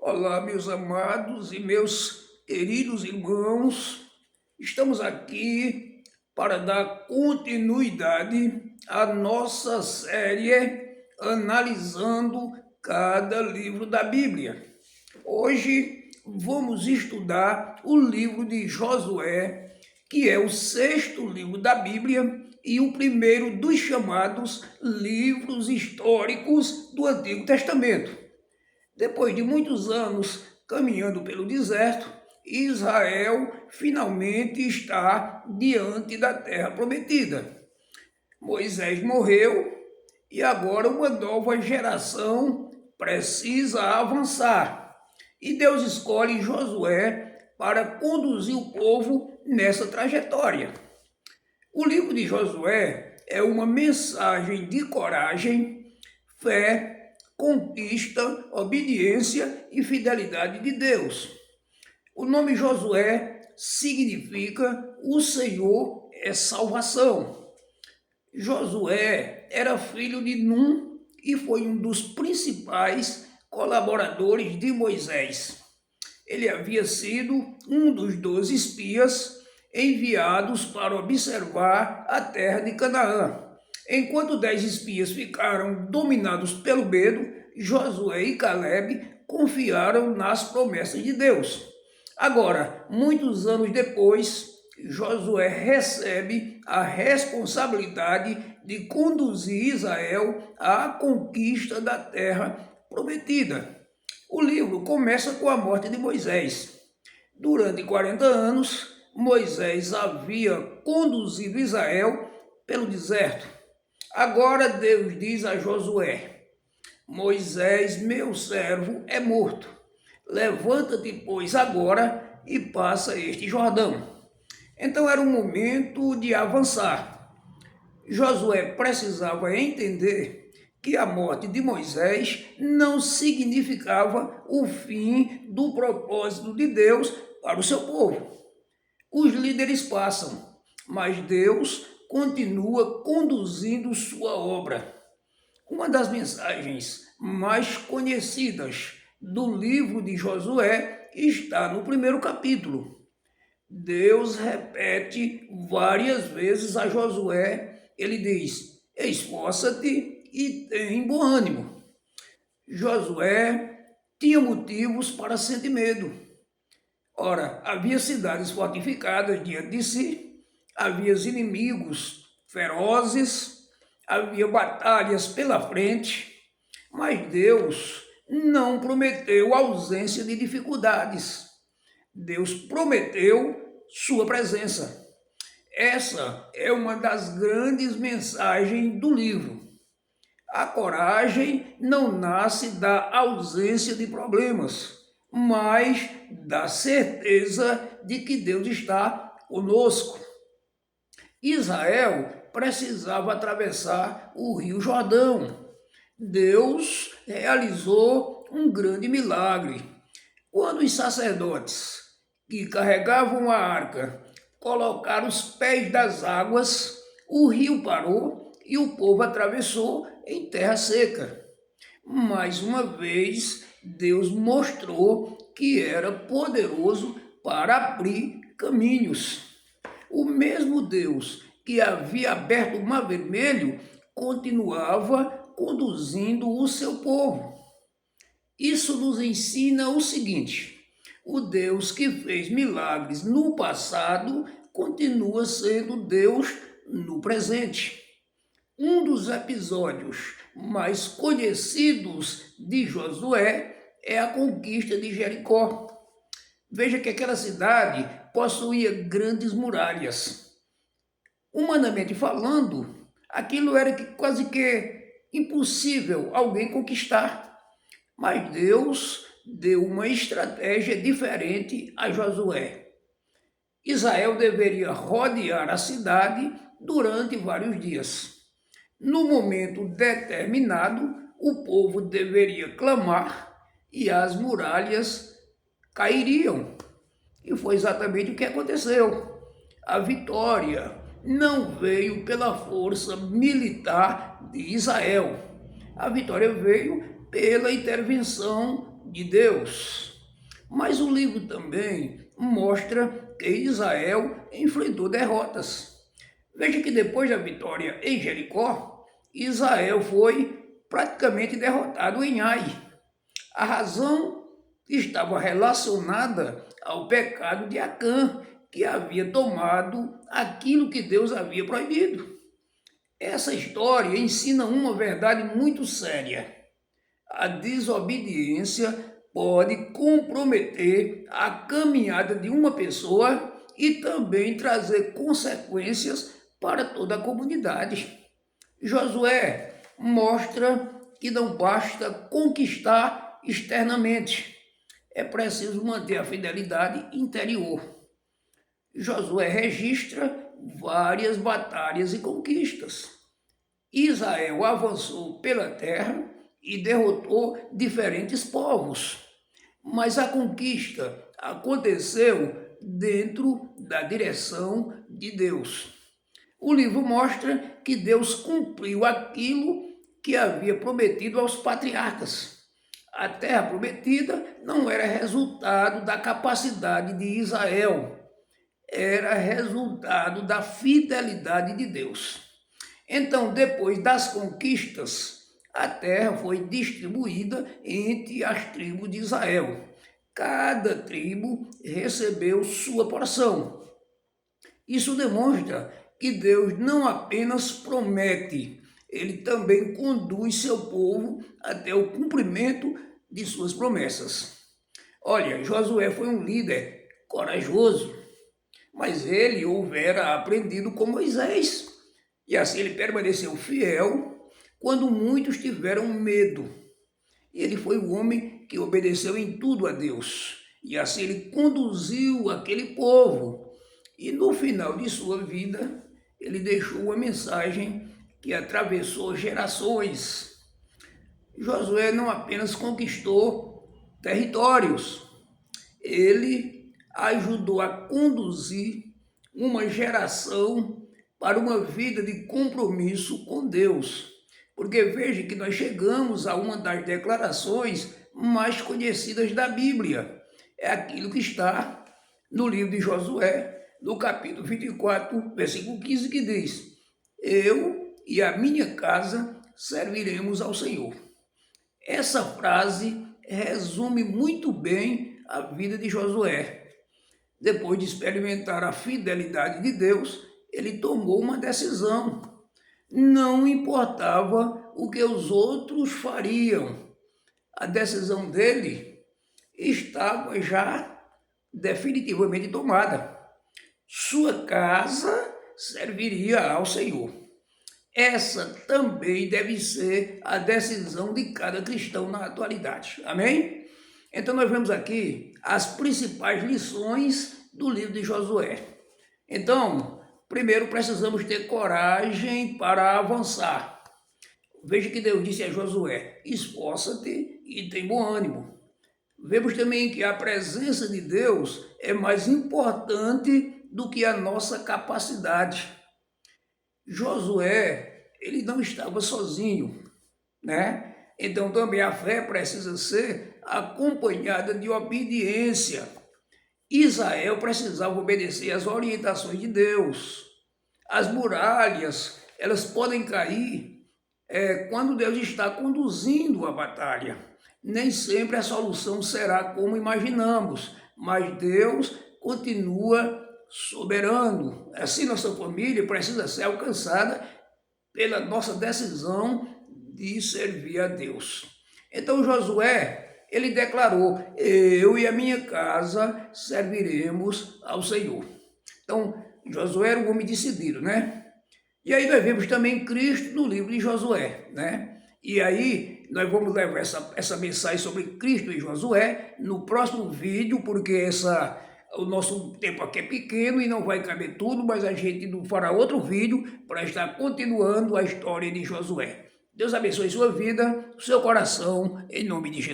Olá, meus amados e meus queridos irmãos, estamos aqui para dar continuidade à nossa série analisando cada livro da Bíblia. Hoje vamos estudar o livro de Josué, que é o sexto livro da Bíblia e o primeiro dos chamados livros históricos do Antigo Testamento. Depois de muitos anos caminhando pelo deserto, Israel finalmente está diante da terra prometida. Moisés morreu e agora uma nova geração precisa avançar. E Deus escolhe Josué para conduzir o povo nessa trajetória. O livro de Josué é uma mensagem de coragem, fé, conquista, obediência e fidelidade de Deus. O nome Josué significa o Senhor é salvação. Josué era filho de Num e foi um dos principais colaboradores de Moisés. Ele havia sido um dos 12 espias enviados para observar a terra de Canaã. Enquanto 10 espias ficaram dominados pelo medo, Josué e Caleb confiaram nas promessas de Deus. Agora, muitos anos depois, Josué recebe a responsabilidade de conduzir Israel à conquista da terra prometida. O livro começa com a morte de Moisés. Durante 40 anos, Moisés havia conduzido Israel pelo deserto. Agora Deus diz a Josué: Moisés, meu servo, é morto. Levanta-te, pois, agora e passa este Jordão. Então era o momento de avançar. Josué precisava entender que a morte de Moisés não significava o fim do propósito de Deus para o seu povo. Os líderes passam, mas Deus continua conduzindo sua obra. Uma das mensagens mais conhecidas do livro de Josué está no primeiro capítulo. Deus repete várias vezes a Josué, ele diz: esforça-te e tem bom ânimo. Josué tinha motivos para sentir medo. Ora, havia cidades fortificadas diante de si, havia inimigos ferozes, havia batalhas pela frente, mas Deus não prometeu ausência de dificuldades. Deus prometeu sua presença. Essa é uma das grandes mensagens do livro. A coragem não nasce da ausência de problemas, mas da certeza de que Deus está conosco. Israel precisava atravessar o Rio Jordão. Deus realizou um grande milagre. Quando os sacerdotes que carregavam a arca colocaram os pés das águas, o rio parou e o povo atravessou em terra seca. Mais uma vez, Deus mostrou que era poderoso para abrir caminhos. O mesmo Deus que havia aberto o Mar Vermelho continuava conduzindo o seu povo. Isso nos ensina o seguinte: o Deus que fez milagres no passado continua sendo Deus no presente. Um dos episódios mais conhecidos de Josué é a conquista de Jericó. Veja que aquela cidade possuía grandes muralhas. Humanamente falando, aquilo era quase que impossível alguém conquistar. Mas Deus deu uma estratégia diferente a Josué. Israel deveria rodear a cidade durante vários dias. No momento determinado, o povo deveria clamar e as muralhas cairiam. E foi exatamente o que aconteceu. A vitória não veio pela força militar de Israel. A vitória veio pela intervenção de Deus. Mas o livro também mostra que Israel enfrentou derrotas. Veja que depois da vitória em Jericó, Israel foi praticamente derrotado em Ai. A razão estava relacionada ao pecado de Acã, que havia tomado aquilo que Deus havia proibido. Essa história ensina uma verdade muito séria. A desobediência pode comprometer a caminhada de uma pessoa e também trazer consequências para toda a comunidade. Josué mostra que não basta conquistar externamente, é preciso manter a fidelidade interior. Josué registra várias batalhas e conquistas. Israel avançou pela terra e derrotou diferentes povos, mas a conquista aconteceu dentro da direção de Deus. O livro mostra que Deus cumpriu aquilo que havia prometido aos patriarcas. A terra prometida não era resultado da capacidade de Israel, era resultado da fidelidade de Deus. Então, depois das conquistas, a terra foi distribuída entre as tribos de Israel. Cada tribo recebeu sua porção. Isso demonstra que Deus não apenas promete, ele também conduz seu povo até o cumprimento de suas promessas. Olha, Josué foi um líder corajoso, mas ele houvera aprendido com Moisés, e assim ele permaneceu fiel quando muitos tiveram medo. Ele foi o homem que obedeceu em tudo a Deus, e assim ele conduziu aquele povo. E no final de sua vida, ele deixou uma mensagem que atravessou gerações. Josué não apenas conquistou territórios, ele ajudou a conduzir uma geração para uma vida de compromisso com Deus. Porque veja que nós chegamos a uma das declarações mais conhecidas da Bíblia. É aquilo que está no livro de Josué, no capítulo 24, versículo 15, que diz: eu e a minha casa serviremos ao Senhor. Essa frase resume muito bem a vida de Josué. Depois de experimentar a fidelidade de Deus, ele tomou uma decisão. Não importava o que os outros fariam. A decisão dele estava já definitivamente tomada. Sua casa serviria ao Senhor. Essa também deve ser a decisão de cada cristão na atualidade. Amém? Então nós vemos aqui as principais lições do livro de Josué. Então, primeiro precisamos ter coragem para avançar. Veja que Deus disse a Josué: esforça-te e tem bom ânimo. Vemos também que a presença de Deus é mais importante do que a nossa capacidade. Josué, ele não estava sozinho, né? Então também a fé precisa ser acompanhada de obediência. Israel precisava obedecer às orientações de Deus. As muralhas, elas podem cair quando Deus está conduzindo a batalha. Nem sempre a solução será como imaginamos, mas Deus continua soberano. Assim, nossa família precisa ser alcançada pela nossa decisão de servir a Deus. Então Josué, ele declarou: eu e a minha casa serviremos ao Senhor. Então Josué era um homem decidido, né? E aí nós vemos também Cristo no livro de Josué, né? E aí nós vamos levar essa mensagem sobre Cristo e Josué no próximo vídeo, porque o nosso tempo aqui é pequeno e não vai caber tudo, mas a gente fará outro vídeo para estar continuando a história de Josué. Deus abençoe sua vida, seu coração, em nome de Jesus.